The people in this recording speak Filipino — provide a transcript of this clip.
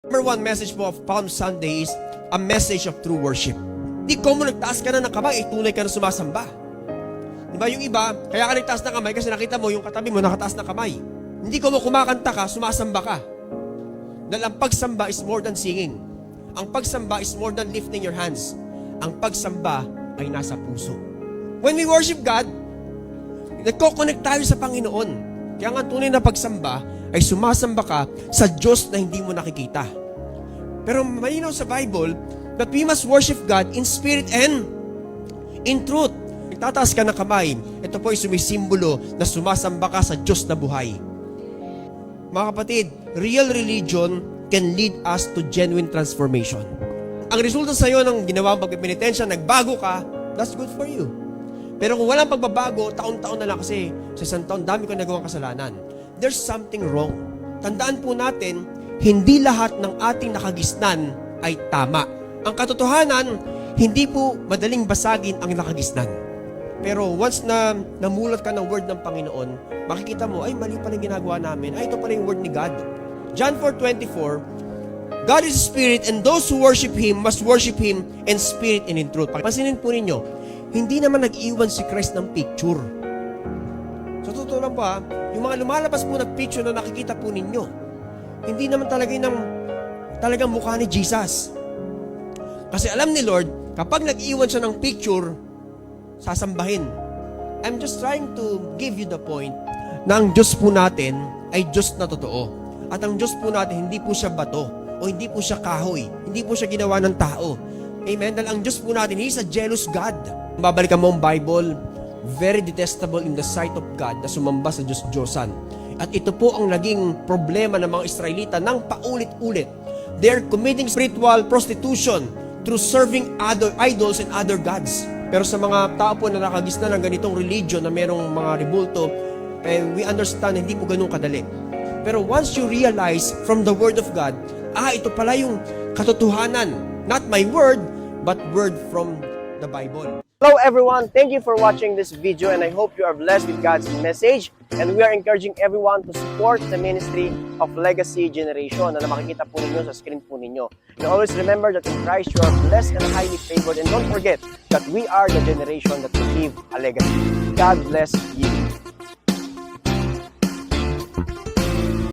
Number one message po of Palm Sunday is a message of true worship. Di ko mo nagtaas ka na ng kamay, tunay ka na sumasamba. Di ba yung iba, kaya ka nagtaas ng kamay kasi nakita mo yung katabi mo nakataas ng kamay. Hindi ko mo kumakanta ka, sumasamba ka. Dahil ang pagsamba is more than singing. Ang pagsamba is more than lifting your hands. Ang pagsamba ay nasa puso. When we worship God, nagko-connect tayo sa Panginoon. Kaya nga tunay na pagsamba ay sumasamba ka sa Diyos na hindi mo nakikita. Pero malinaw sa Bible that we must worship God in spirit and in truth. Tataas ka ng kamay, ito po ay sumisimbolo na sumasamba ka sa Diyos na buhay. Mga kapatid, real religion can lead us to genuine transformation. Ang resulta sa iyo ng ginawang pagpipinitensya, nagbago ka, that's good for you. Pero kung walang pagbabago, taon-taon na lang kasi sa isang taon, dami ko nagawang kasalanan. There's something wrong. Tandaan po natin, hindi lahat ng ating nakagisnan ay tama. Ang katotohanan, hindi po madaling basagin ang nakagisnan. Pero once na namulat ka ng word ng Panginoon, makikita mo, ay mali pala yung ginagawa namin. Ay, ito pala yung word ni God. John 4:24, God is spirit and those who worship Him must worship Him in spirit and in truth. Pansinin po ninyo, hindi naman nag-iwan si Christ ng picture. So, totoo lang po yung mga lumalabas po na picture na nakikita po ninyo, hindi naman talagang mukha ni Jesus. Kasi alam ni Lord, kapag nag-iwan siya ng picture, sasambahin. I'm just trying to give you the point na ang Diyos po natin ay Diyos na totoo. At ang Diyos po natin, hindi po siya bato o hindi po siya kahoy. Hindi po siya ginawa ng tao. Amen? Dahil ang Diyos po natin, He's a jealous God. Babalikan mo ang Bible, very detestable in the sight of God na sumamba sa Diyos-Diyosan. At ito po ang naging problema ng mga Israelita ng paulit-ulit. They're committing spiritual prostitution through serving other idols and other gods. Pero sa mga tao po na nakagisna ng ganitong religion na merong mga ribulto, we understand hindi po ganun kadali. Pero once you realize from the Word of God, ito pala yung katotohanan. Not my word, but word from the Bible. Hello everyone, thank you for watching this video and I hope you are blessed with God's message. And we are encouraging everyone to support the ministry of Legacy Generation na makikita po ninyo sa screen po ninyo. And always remember that in Christ you are blessed and highly favored. And don't forget that we are the generation that will leave a legacy. God bless you.